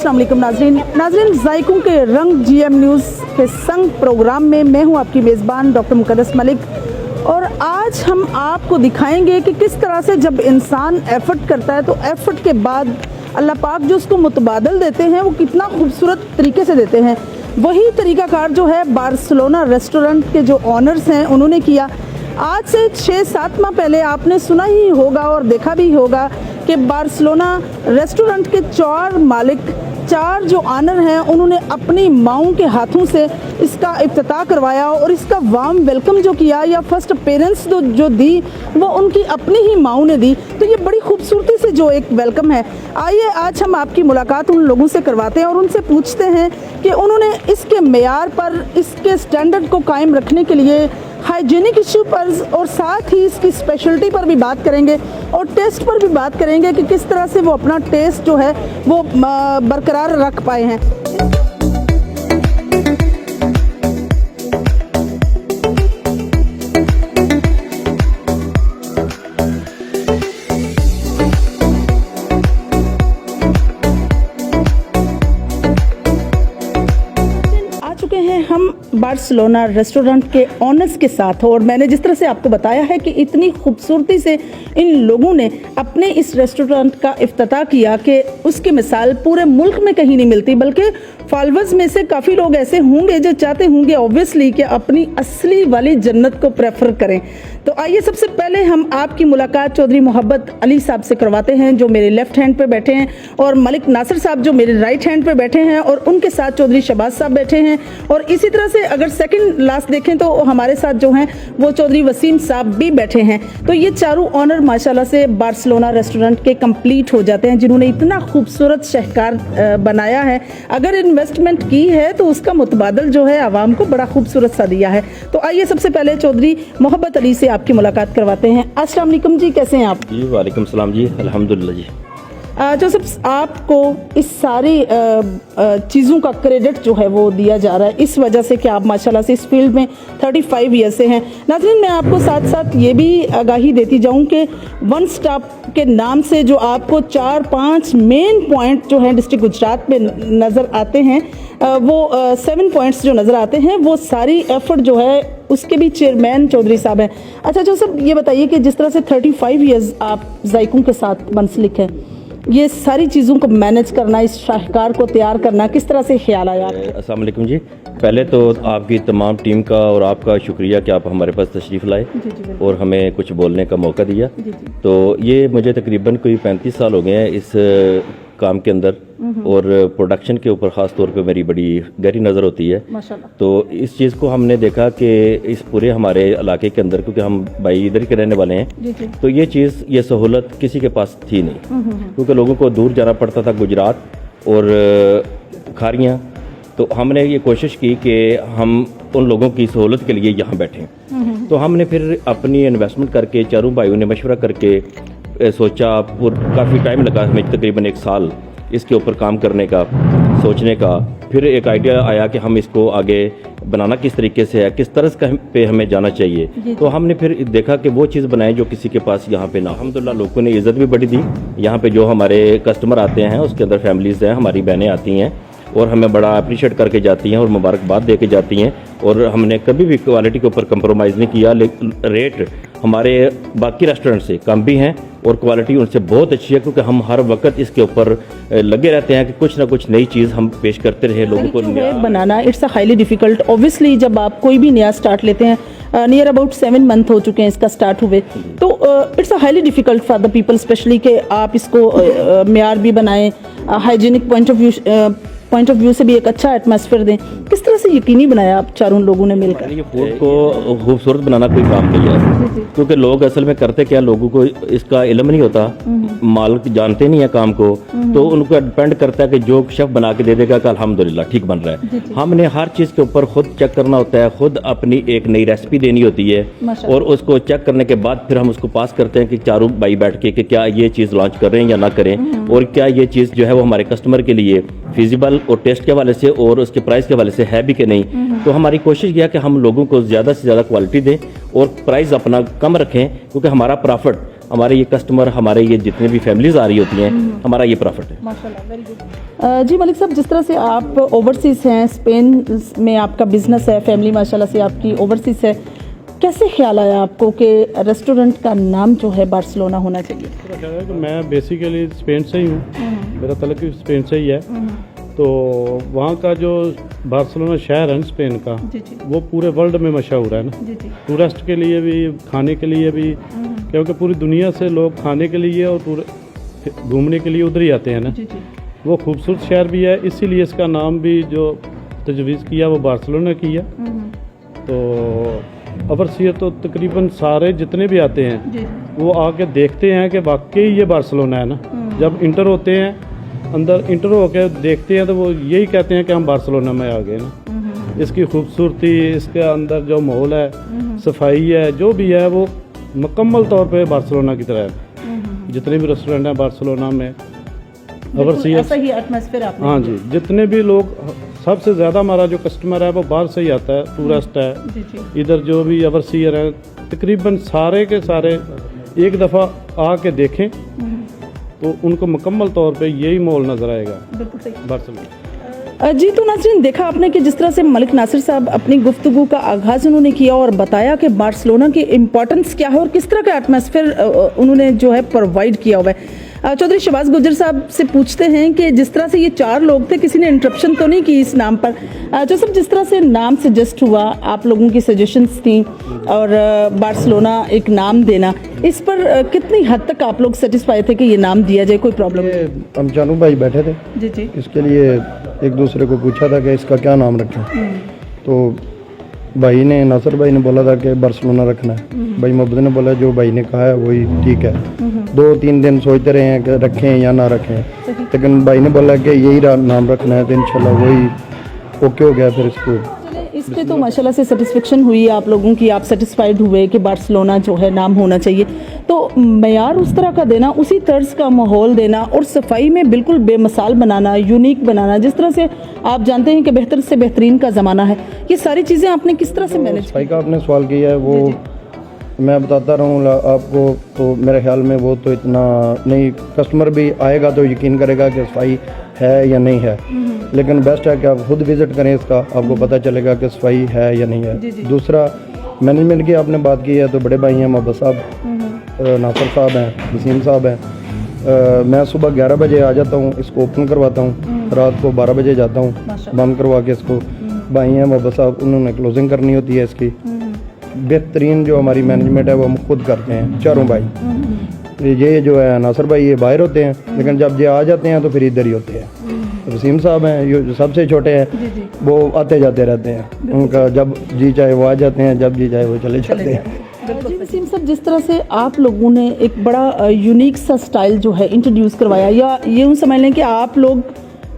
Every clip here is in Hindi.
अस्सलाम वालेकुम नाज़रीन ज़ायकों के रंग GM न्यूज़ के संग प्रोग्राम में मैं हूं आपकी मेज़बान डॉक्टर मुक़द्दस मलिक। और आज हम आपको दिखाएंगे कि किस तरह से जब इंसान एफ़र्ट करता है तो एफ़र्ट के बाद अल्लाह पाक जो उसको मुतबादल देते हैं वो कितना खूबसूरत तरीके से देते हैं। वही तरीक़ाकार जो है बार्सिलोना रेस्टोरेंट के जो ऑनर्स हैं उन्होंने किया। आज से 6-7 माह पहले आपने सुना ही होगा और देखा भी होगा कि बार्सिलोना रेस्टोरेंट के 4 जो ऑनर हैं उन्होंने अपनी माओं के हाथों से इसका इफ्तिताह करवाया और इसका वार्म वेलकम जो किया या फर्स्ट अपीयरेंस जो दी वो उनकी अपनी ही माओं ने दी। तो ये बड़ी खूबसूरती से जो एक वेलकम है। आइए आज हम आपकी मुलाकात उन लोगों से करवाते हैं और उनसे पूछते हैं कि उन्होंने इसके मेयार पर, इसके स्टैंडर्ड को कायम रखने के लिए हाइजीनिक इशू पर और साथ ही इसकी स्पेशलिटी पर भी बात करेंगे और टेस्ट पर भी बात करेंगे कि किस तरह से वो अपना टेस्ट जो है वो बरकरार रख पाए हैं। हम बार्सिलोना रेस्टोरेंट के ऑनर्स के साथ और मैंने जिस तरह से आपको बताया है कि इतनी खूबसूरती से इन लोगों ने अपने इस रेस्टोरेंट का इफ्तिताह किया कि उसकी मिसाल पूरे मुल्क में कहीं नहीं मिलती, बल्कि फॉलोअर्स में से काफ़ी लोग ऐसे होंगे जो चाहते होंगे ऑब्वियसली कि अपनी असली वाली जन्नत को प्रेफर करें। तो आइए सबसे पहले हम आपकी मुलाकात चौधरी मोहब्बत अली साहब से करवाते हैं जो मेरे लेफ्ट हैंड पे बैठे हैं, और मलिक नासिर साहब जो मेरे राइट हैंड पे बैठे हैं, और उनके साथ चौधरी शहबाज साहब बैठे हैं। और इसी तरह से अगर सेकंड लास्ट देखें तो हमारे साथ जो हैं वो चौधरी वसीम साहब भी बैठे हैं। तो ये चारों ऑनर माशाल्लाह से बार्सिलोना रेस्टोरेंट के कंप्लीट हो जाते हैं जिन्होंने इतना खूबसूरत शहकार बनाया है। अगर इन्वेस्टमेंट की है तो उसका मुतबादल जो है आवाम को बड़ा खूबसूरत सा दिया है। तो आइए सबसे पहले चौधरी मोहब्बत अली से आपकी मुलाकात करवाते हैं। अस्सलाम वालेकुम जी, कैसे हैं आप? जी वालेकुम सलाम जी, अल्हम्दुलिल्लाह जी। जो सब आपको इस सारी चीज़ों का क्रेडिट जो है वो दिया जा रहा है इस वजह से कि आप माशाल्लाह से इस फील्ड में 35 ईयर से हैं। नाज़रीन मैं आपको साथ साथ ये भी आगाही देती जाऊं कि वन स्टॉप के नाम से जो आपको 4-5 मेन पॉइंट जो हैं डिस्ट्रिक्ट गुजरात में नज़र आते हैं, वो 7 पॉइंट्स जो नज़र आते हैं वो सारी एफर्ट जो है उसके भी चेयरमैन चौधरी साहब हैं। अच्छा जो सब ये बताइए कि जिस तरह से 35 ईयर्स आप ज़ायकों के साथ मुंसलिक हैं, ये सारी चीज़ों को मैनेज करना, इस शाहकार को तैयार करना किस तरह से ख्याल आया? अस्सलाम वालेकुम जी। पहले तो आपकी तमाम टीम का और आपका शुक्रिया कि आप हमारे पास तशरीफ़ लाए और हमें कुछ बोलने का मौका दिया। तो ये मुझे तकरीबन कोई 35 साल हो गए हैं इस काम के अंदर, और प्रोडक्शन के ऊपर ख़ास तौर पे मेरी बड़ी गहरी नज़र होती है माशाल्लाह। तो इस चीज़ को हमने देखा कि इस पूरे हमारे इलाके के अंदर, क्योंकि हम भाई इधर के रहने वाले हैं, तो ये चीज़, ये सहूलत किसी के पास थी नहीं, क्योंकि लोगों को दूर जाना पड़ता था, गुजरात और खारियाँ। तो हमने ये कोशिश की कि हम उन लोगों की सहूलत के लिए यहाँ बैठें। तो हमने फिर अपनी इन्वेस्टमेंट करके चारों भाइयों ने मशवरा करके सोचा, और काफ़ी टाइम लगा हमें, तकरीबन 1 साल इसके ऊपर काम करने का, सोचने का। फिर एक आइडिया आया कि हम इसको आगे बनाना किस तरीके से है, किस तरह पे हमें जाना चाहिए। तो हमने फिर देखा कि वो चीज़ बनाए जो किसी के पास यहाँ पे ना। अल्हम्दुलिल्लाह लोगों ने इज़्ज़त भी बड़ी दी। यहाँ पे जो हमारे कस्टमर आते हैं उसके अंदर फैमिलीज़ हैं, हमारी बहनें आती हैं और हमें बड़ा अप्रिशिएट करके जाती हैं और मुबारकबाद दे के जाती हैं। और हमने कभी भी क्वालिटी के ऊपर कंप्रोमाइज़ नहीं किया। लेकिन रेट हमारे बाकी रेस्टोरेंट से कम भी हैं और क्वालिटी उनसे बहुत अच्छी है, क्योंकि हम हर वक्त इसके ऊपर लगे रहते हैं कि कुछ ना कुछ नई चीज़ हम पेश करते रहे लोगों को। बनाना it's a highly difficult. Obviously जब आप कोई भी नया स्टार्ट लेते हैं, नियर अबाउट 7 मंथ हो चुके हैं इसका स्टार्ट हुए, तो it's a highly difficult for the people specially कि आप इसको मेयार भी बनाएं, हाइजीनिक पॉइंट ऑफ व्यू से भी एक अच्छा एटमॉस्फेयर दें। किस तरह से यकीनी बनाया आप चारों लोगों ने मिलकर? ये फूड को खूबसूरत बनाना कोई काम नहीं है, क्योंकि लोग असल में करते क्या, लोगों को इसका इल्म नहीं होता, माल जानते नहीं है काम को, तो उनको डिपेंड करता है कि जो शेफ बना के दे देगा कि अल्हम्दुलिल्लाह ठीक बन रहा है। हमने हर चीज़ के ऊपर खुद चेक करना होता है, खुद अपनी एक नई रेसिपी देनी होती है, और उसको चेक करने के बाद फिर हम उसको पास करते हैं कि चारों भाई बैठ के कि क्या ये चीज़ लॉन्च कर रहे हैं या ना करें, और क्या ये चीज़ जो है वो हमारे कस्टमर के लिए फिजिबल और टेस्ट के हवाले से और उसके प्राइस के हवाले से है भी कि नहीं। तो हमारी कोशिश यह है कि हम लोगों को ज़्यादा से ज़्यादा क्वालिटी दें और प्राइस अपना कम रखें, क्योंकि हमारा प्रॉफिट हमारे ये कस्टमर, हमारे ये जितने भी फैमिलीज आ रही होती हैं, हमारा ये प्रॉफिट है। माशाल्लाह, वेरी गुड। जी मलिक साहब, जिस तरह से आप ओवरसीज़ हैं, स्पेन में आपका बिजनेस है, फैमिली माशाल्लाह से आपकी ओवरसीज़ है, कैसे ख्याल आया आपको कि रेस्टोरेंट का नाम जो है बार्सिलोना होना चाहिए? मेरा ख्याल है कि मैं बेसिकली स्पेन से ही हूँ, मेरा तलक भी स्पेन से ही है। तो वहाँ का जो बार्सिलोना शहर है ना स्पेन का, जी जी वो पूरे वर्ल्ड में मशहूर है ना, जी जी टूरिस्ट के लिए भी, खाने के लिए भी, क्योंकि पूरी दुनिया से लोग खाने के लिए और पूरे घूमने के लिए उधर ही आते हैं ना। जी जी वो खूबसूरत शहर भी है, इसीलिए इसका नाम भी जो तजवीज़ किया वो बार्सिलोना की है। तो ओवरसीयर तो तकरीबन सारे जितने भी आते हैं जी वो आके देखते हैं कि वाकई ये बार्सिलोना है ना। जब इंटर होते हैं, अंदर इंटर होकर देखते हैं तो वो यही कहते हैं कि हम बार्सिलोना में आ गए ना। इसकी खूबसूरती, इसके अंदर जो माहौल है, सफाई है, जो भी है वो मुकम्मल तौर पे बार्सिलोना की तरह है। जितने भी रेस्टोरेंट हैं बार्सिलोना में ओवरसीयर, ऐसा ही एटमॉस्फेयर आपने हाँ जी, जितने भी लोग, सबसे ज़्यादा हमारा जो कस्टमर है वो बाहर से ही आता है, टूरिस्ट है। जी जी इधर जो भी ओवरसीयर हैं तकरीबन सारे के सारे एक दफ़ा आके देखें तो उनको मुकम्मल तौर पे यही माहौल नज़र आएगा बिल्कुल सही। बार्सिलोना। जी तो नाज़रीन, देखा आपने कि जिस तरह से मलिक नासिर साहब अपनी गुफ्तगू का आगाज़ उन्होंने किया और बताया कि बार्सिलोना की इम्पोर्टेंस क्या है और किस तरह का एटमॉस्फेयर उन्होंने जो है प्रोवाइड किया हुआ है। चौधरी शहबाज गुज्जर साहब से पूछते हैं कि जिस तरह से ये 4 लोग थे, किसी ने इंटरप्शन तो नहीं की इस नाम पर? जो सब जिस तरह से नाम सजेस्ट हुआ, आप लोगों की सजेशंस थी और बार्सिलोना एक नाम देना, इस पर कितनी हद तक आप लोग सेटिस्फाई थे कि ये नाम दिया जाए? कोई प्रॉब्लम? हम जानू भाई बैठे थे, जी जी इसके लिए एक दूसरे को पूछा था कि इसका क्या नाम रखें। तो भाई ने, नासिर भाई ने बोला था कि बार्सिलोना रखना है। भाई मोहब्बत ने बोला जो भाई ने कहा है वही ठीक है। 2-3 दिन सोचते रहे हैं कि रखें या ना रखें, लेकिन भाई ने बोला कि यही नाम रखना है, तो इंशाल्लाह वही ओके हो गया। फिर इसको इस पे तो माशाल्लाह से सेटिस्फेक्शन हुई आप लोगों की, आप सेटिस्फाइड हुए कि बार्सिलोना जो है नाम होना चाहिए। तो मयार उस तरह का देना, उसी तर्ज का माहौल देना और सफाई में बिल्कुल बेमिसाल बनाना, यूनिक बनाना, जिस तरह से आप जानते हैं कि बेहतर से बेहतरीन का ज़माना है, ये सारी चीज़ें आपने किस तरह से मैनेज? सफाई का आपने सवाल किया है, वो मैं बताता रहूँ आपको, तो मेरे ख्याल में वो तो इतना नहीं, कस्टमर भी आएगा तो यकीन करेगा कि सफाई है या नहीं है। लेकिन बेस्ट है कि आप खुद विज़िट करें, इसका आपको पता चलेगा कि सफाई है या नहीं है। दूसरा, मैनेजमेंट की आपने बात की है, तो बड़े भाई हैं मोहब्बत साहब, नासिर साहब हैं, वसीम साहब हैं। मैं सुबह 11 बजे आ जाता हूँ, इसको ओपन करवाता हूँ, रात को 12 बजे जाता हूँ, बंद करवा के इसको। भाई हैं मोहब्बत साहब, उन्होंने क्लोजिंग करनी होती है इसकी। बेहतरीन जो हमारी मैनेजमेंट है वो हम खुद करते हैं, चारों भाई। ये जो है नासिर भाई, ये बाहर होते हैं, लेकिन जब ये आ जाते हैं तो फिर इधर ही होते हैं। वसीम साहब हैं, ये जो सबसे छोटे हैं, वो आते जाते रहते हैं, उनका जब जी चाहे वो आ जाते हैं, जब जी चाहे वो चले जाते हैं। जी वसीम साहब, जिस तरह से आप लोगों ने एक बड़ा यूनिक सा स्टाइल जो है इंट्रोड्यूस करवाया, या ये यूँ समझ लें कि आप लोग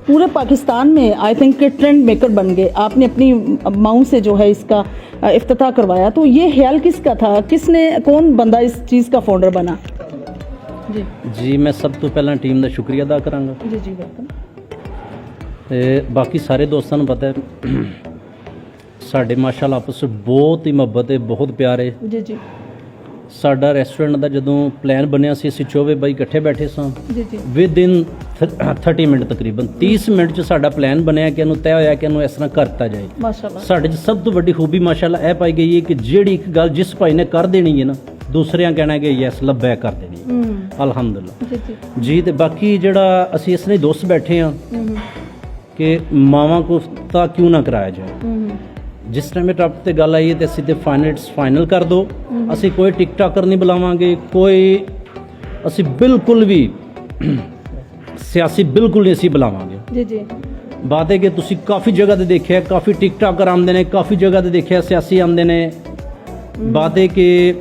पूरे पाकिस्तान में आई थिंक ट्रेंड मेकर बन गए, आपने अपनी माऊ से जो है इसका इफ्तिताह करवाया, तो ये ख्याल किसका था? किसने, कौन बंदा इस चीज़ का फाउंडर बना? जी जी, मैं सब तो पहला टीम का शुक्रिया अदा करांगा। जी जी वेलकम। ਤੇ ਬਾਕੀ ਸਾਰੇ ਦੋਸਤਾਂ ਨੂੰ ਪਤਾ ਹੈ ਸਾਡੇ ਮਾਸ਼ਾਅੱਲਾ ਆਪਸ ਵਿੱਚ ਬਹੁਤ ਹੀ ਮੁਹੱਬਤ ਹੈ, ਬਹੁਤ ਪਿਆਰ ਹੈ। ਜੀ ਜੀ ਸਾਡਾ ਰੈਸਟੋਰੈਂਟ ਦਾ ਜਦੋਂ ਪਲਾਨ ਬਣਿਆ ਸੀ, ਅਸੀਂ ਚੌਵੇਂ ਬਾਈ ਇਕੱਠੇ ਬੈਠੇ ਸਾਂ। ਜੀ ਜੀ ਵਿਦਿਨ 30 ਮਿੰਟ, ਤਕਰੀਬਨ 30 ਮਿੰਟ 'ਚ ਸਾਡਾ ਪਲਾਨ ਬਣਿਆ ਕਿ ਇਹਨੂੰ ਤੈਅ ਹੋਇਆ ਕਿ ਇਹਨੂੰ ਇਸ ਤਰ੍ਹਾਂ ਕਰਤਾ ਜਾਏ। ਮਾਸ਼ਾਅੱਲਾ। ਸਾਡੇ 'ਚ ਸਭ ਤੋਂ ਵੱਡੀ ਖੂਬੀ ਮਾਸ਼ਾਅੱਲਾ ਇਹ ਪਾਈ ਗਈ ਹੈ ਕਿ ਜਿਹੜੀ ਇੱਕ ਗੱਲ ਜਿਸ ਭਾਈ ਨੇ ਕਰ ਦੇਣੀ ਹੈ ਨਾ, ਦੂਸਰਿਆਂ ਕਹਿਣਾ ਕਿ ਯੈਸ ਲੱਭਿਆ ਕਰ ਦੇਣੀ ਹੈ। ਅਲਹਮਦੁਲਿਲਾ ਜੀ ਜੀ ਜੀ। ਤੇ ਬਾਕੀ ਜਿਹੜਾ ਅਸੀਂ ਇਸ ਲਈ ਦੋਸਤ ਬੈਠੇ ਹਾਂ ਕਿ ਮਾਵਾਂ ਕੋ ਤਾਂ ਕਿਉਂ ਨਾ ਕਰਾਇਆ ਜਾਏ। ਜਿਸ ਟਾਈਮ ਟੱਪ ਤੇ ਗੱਲ ਆਈ ਹੈ ਤੇ ਅਸੀਂ ਤੇ ਫਾਈਨਲ ਕਰ ਦੋ। ਅਸੀਂ ਕੋਈ ਟਿਕਟਾਕਰ ਨਹੀਂ ਬੁਲਾਵਾਂਗੇ, ਕੋਈ ਅਸੀਂ ਬਿਲਕੁਲ ਵੀ ਸਿਆਸੀ ਬਿਲਕੁਲ ਨਹੀਂ ਅਸੀਂ ਬੁਲਾਵਾਂਗੇ। ਜੀ ਜੀ ਬਾਤ ਹੈ ਕਿ ਤੁਸੀਂ ਕਾਫੀ ਜਗ੍ਹਾ ਤੇ ਦੇਖਿਆ, ਕਾਫੀ ਟਿਕਟਾਕਰ ਆਉਂਦੇ ਨੇ, ਕਾਫੀ ਜਗ੍ਹਾ ਤੇ ਦੇਖਿਆ ਸਿਆਸੀ ਆਉਂਦੇ ਨੇ। ਬਾਤ ਹੈ ਕਿ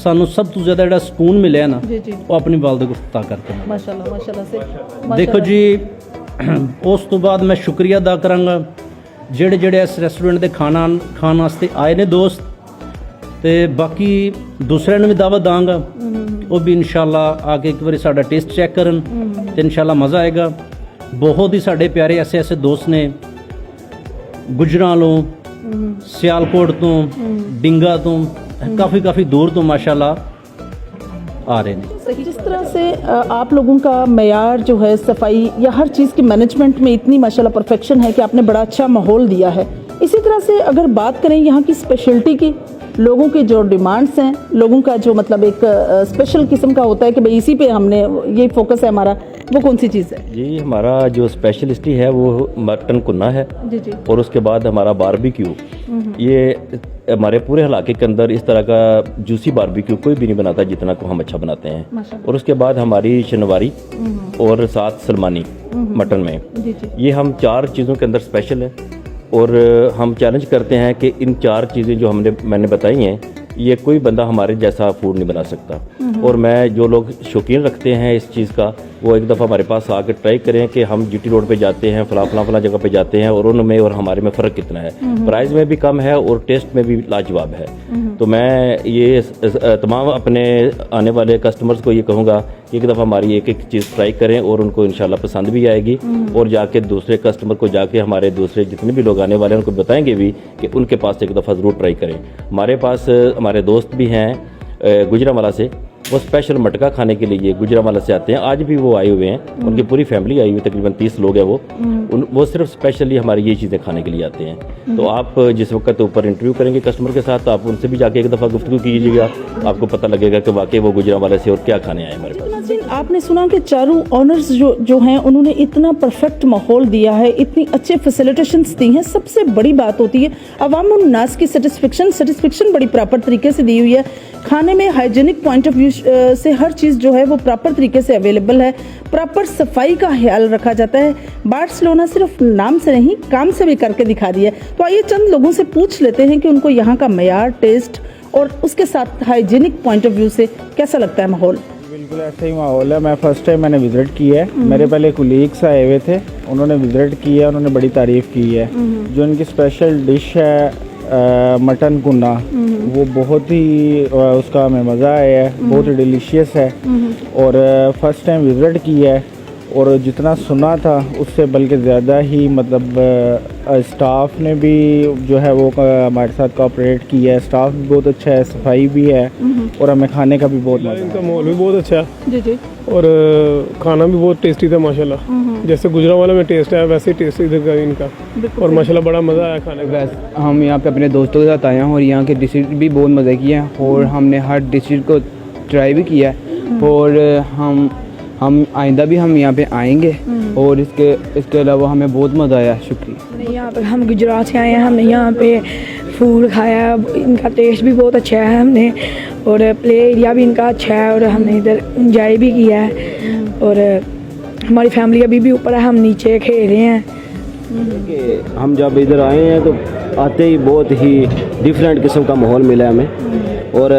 ਸਾਨੂੰ ਸਭ ਤੋਂ ਜ਼ਿਆਦਾ ਜਿਹੜਾ ਸਕੂਨ ਮਿਲਿਆ ਨਾ, ਜੀ ਜੀ ਉਹ ਆਪਣੀ ਵਾਲਦ ਗੁਫਤਾ ਕਰਕੇ। ਮਾਸ਼ਾਅੱਲਾ ਮਾਸ਼ਾਅੱਲਾ ਸੇ ਦੇਖੋ ਜੀ, ਉਸ ਤੋਂ ਬਾਅਦ ਮੈਂ ਸ਼ੁਕਰੀਆ ਅਦਾ ਕਰਾਂਗਾ ਜਿਹੜੇ ਇਸ ਰੈਸਟੋਰੈਂਟ ਦੇ ਖਾਣ ਵਾਸਤੇ ਆਏ ਨੇ ਦੋਸਤ, ਤੇ ਬਾਕੀ ਦੂਸਰਿਆਂ ਨੂੰ ਵੀ ਦਾਵਤ ਦਾਂਗਾ, ਉਹ ਵੀ ਇਨਸ਼ਾਅੱਲਾ ਆ ਕੇ ਇੱਕ ਵਾਰੀ ਸਾਡਾ ਟੇਸਟ ਚੈੱਕ ਕਰਨ, ਤੇ ਇਨਸ਼ਾਅੱਲਾ ਮਜ਼ਾ ਆਏਗਾ। ਬਹੁਤ ਹੀ ਸਾਡੇ ਪਿਆਰੇ ਐਸੇ ਦੋਸਤ ਨੇ ਗੁਜਰਾਂ ਤੋਂ, ਸਿਆਲਕੋਟ ਤੋਂ, ਡਿੰਗਾ ਤੋਂ, काफ़ी दूर तो माशाल्लाह आ रहे हैं। सही, जिस तरह से आप लोगों का मयार जो है सफाई या हर चीज़ की मैनेजमेंट में इतनी माशाल्लाह परफेक्शन है कि आपने बड़ा अच्छा माहौल दिया है। इसी तरह से अगर बात करें यहाँ की स्पेशलिटी की, लोगों के जो डिमांड्स हैं, लोगों का जो मतलब एक स्पेशल किस्म का होता है कि भाई इसी पे हमने ये फोकस है हमारा, वो कौन सी चीज़ है? जी, हमारा जो स्पेशलिस्टी है वो मटन कुन्ना है। जी जी। और उसके बाद हमारा बारबेक्यू, ये हमारे पूरे इलाके के अंदर इस तरह का जूसी बारबेक्यू कोई भी नहीं बनाता जितना को हम अच्छा बनाते हैं। माशाल्लाह। और उसके बाद हमारी शनवारी और साथ सलमानी मटन में, जी जी। ये हम 4 चीज़ों के अंदर स्पेशल है। और हम चैलेंज करते हैं कि इन 4 चीज़ें जो मैंने बताई हैं, ये कोई बंदा हमारे जैसा फूड नहीं बना सकता। और मैं जो लोग शौकीन रखते हैं इस चीज़ का, वो एक दफ़ा हमारे पास आकर ट्राई करें कि हम जीटी रोड पे जाते हैं, फला जगह पे जाते हैं और उनमें और हमारे में फ़र्क कितना है। प्राइस में भी कम है और टेस्ट में भी लाजवाब है। तो मैं ये तमाम अपने आने वाले कस्टमर्स को ये कहूँगा कि एक दफ़ा हमारी एक चीज़ ट्राई करें और उनको इंशाल्लाह पसंद भी आएगी। और जाके दूसरे कस्टमर को जाके हमारे दूसरे जितने भी लोग आने वाले हैं उनको बताएंगे भी कि उनके पास एक दफ़ा ज़रूर ट्राई करें। हमारे पास हमारे दोस्त भी हैं गुजरांवाला से, वो स्पेशल मटका खाने के लिए गुजरांवाला से आते हैं। आज भी वो आए हुए हैं, उनकी पूरी फैमिली आई हुई, तकरीबन 30 लोग हैं वो सिर्फ स्पेशली हमारी ये चीज़ें खाने के लिए आते हैं। तो आप जिस वक्त ऊपर इंटरव्यू करेंगे कस्टमर के साथ, तो आप उनसे भी जाके एक दफ़ा गुफ्तगू कीजिएगा, आपको पता लगेगा कि वाकई वो गुजरांवाला से और क्या खाने आए हमारे पास। नाज़रीन, आपने सुना कि चारों ऑनर्स जो हैं उन्होंने इतना परफेक्ट माहौल दिया है, इतनी अच्छे फैसिलिटेशंस दी हैं। सबसे बड़ी बात होती है अवाम और नास की सेटिस्फेक्शन बड़ी प्रॉपर तरीके से दी हुई है। खाने में हाइजीनिक पॉइंट ऑफ व्यू से हर चीज़ जो है वो प्रॉपर तरीके से अवेलेबल है। प्रॉपर सफाई का ख्याल रखा जाता है। बार्सिलोना सिर्फ नाम से नहीं, काम से भी करके दिखा रही है। तो आइए चंद लोगों से पूछ लेते हैं कि उनको यहाँ का मयार, टेस्ट और उसके साथ हाइजीनिक पॉइंट ऑफ व्यू से कैसा लगता है माहौल। बिल्कुल ऐसा ही माहौल है। मैं फर्स्ट टाइम मैंने विज़िट की है। मेरे पहले कुलीग्स आए हुए थे, उन्होंने विज़िट की है, उन्होंने बड़ी तारीफ़ की है। जो इनकी स्पेशल डिश है मटन कुन्ना, वो बहुत ही उसका हमें मज़ा आया है, बहुत ही डिलीशियस है। और फर्स्ट टाइम विज़िट की है और जितना सुना था उससे बल्कि ज़्यादा ही मतलब स्टाफ ने भी जो है वो हमारे साथ कोऑपरेट किया है। स्टाफ भी बहुत अच्छा है, सफाई भी है और हमें खाने का भी बहुत मज़ा इनका माहौल भी बहुत अच्छा है जी जी। और खाना भी बहुत टेस्टी था माशाल्लाह। जैसे गुजरांवाला में टेस्ट है वैसे ही टेस्ट इधर का इनका, और माशाल्लाह बड़ा मज़ा आया खाने का। वैसे हम यहाँ पे अपने दोस्तों के साथ आए हैं और यहाँ के डिशेज भी बहुत मज़े किए हैं और हमने हर डिशेज को ट्राई भी किया है। और हम आइंदा भी हम यहाँ पे आएंगे और इसके अलावा हमें बहुत मज़ा आया। शुक्रिया। यहाँ पर हम गुजरात से आए हैं, हमने यहाँ पे फूड खाया, इनका टेस्ट भी बहुत अच्छा है हमने, और प्ले एरिया भी इनका अच्छा है और हमने इधर इंजॉय भी किया है। और हमारी फैमिली अभी भी ऊपर है, हम नीचे खेल रहे हैं। हम जब इधर आए हैं तो आते ही बहुत ही डिफरेंट किस्म का माहौल मिला है हमें। और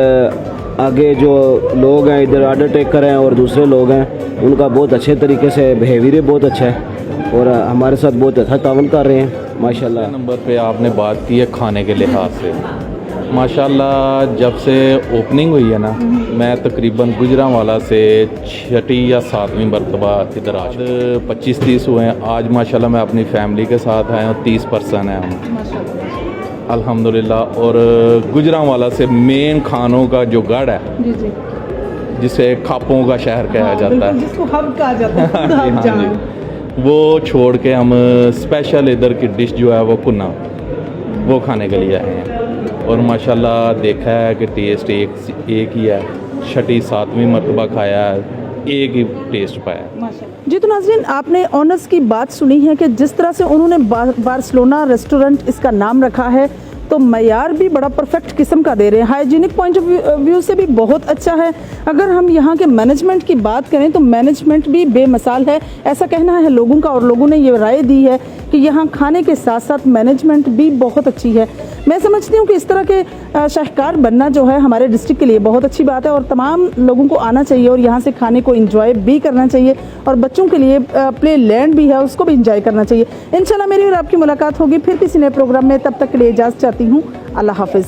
आगे जो लोग हैं इधर ऑर्डर टेकर हैं और दूसरे लोग हैं, उनका बहुत अच्छे तरीके से बिहेवियर बहुत अच्छा है और हमारे साथ बहुत अच्छा तावन कर रहे हैं माशाल्लाह। नंबर पे आपने बात की है खाने के लिहाज से, माशाल्लाह जब से ओपनिंग हुई है ना, मैं तकरीबन गुजरांवाला से 6ठी या 7वीं मरतबा इधर आ 25-30 हुए हैं। आज माशाल्लाह मैं अपनी फैमिली के साथ आया हूँ, 30 पर्सन हैं हम अल्हम्दुलिल्लाह। और गुजरांवाला से मेन खानों का जो गढ़ है जी जी, जिसे खापों का शहर कहा जाता है, जिसको हब कहा जाता है, खुद हब जहां। वो छोड़ के हम स्पेशल इधर की डिश जो है वो कुन्ना, वो खाने के लिए आए हैं। और माशाल्लाह देखा है कि टेस्ट एक ही है। 6ठी 7वीं मरतबा खाया है, एक ही टेस्ट पाया। जी तो नाज़रीन, आपने ऑनर्स की बात सुनी है कि जिस तरह से उन्होंने बार्सिलोना रेस्टोरेंट इसका नाम रखा है, तो मयार भी बड़ा परफेक्ट किस्म का दे रहे हैं। हाइजीनिक पॉइंट ऑफ व्यू से भी बहुत अच्छा है। अगर हम यहाँ के मैनेजमेंट की बात करें तो मैनेजमेंट भी बेमिसाल है, ऐसा कहना है लोगों का। और लोगों ने ये राय दी है कि यहाँ खाने के साथ साथ मैनेजमेंट भी बहुत अच्छी है। मैं समझती हूँ कि इस तरह के शाहकार बनना जो है हमारे डिस्ट्रिक्ट के लिए बहुत अच्छी बात है और तमाम लोगों को आना चाहिए और यहाँ से खाने को एंजॉय भी करना चाहिए। और बच्चों के लिए प्ले लैंड भी है, उसको भी एंजॉय करना चाहिए। इंशाल्लाह मेरी और आपकी मुलाकात होगी फिर किसी नए प्रोग्राम में। तब तक के लिए इजाज़त चाहती हूँ। अल्लाह हाफिज़।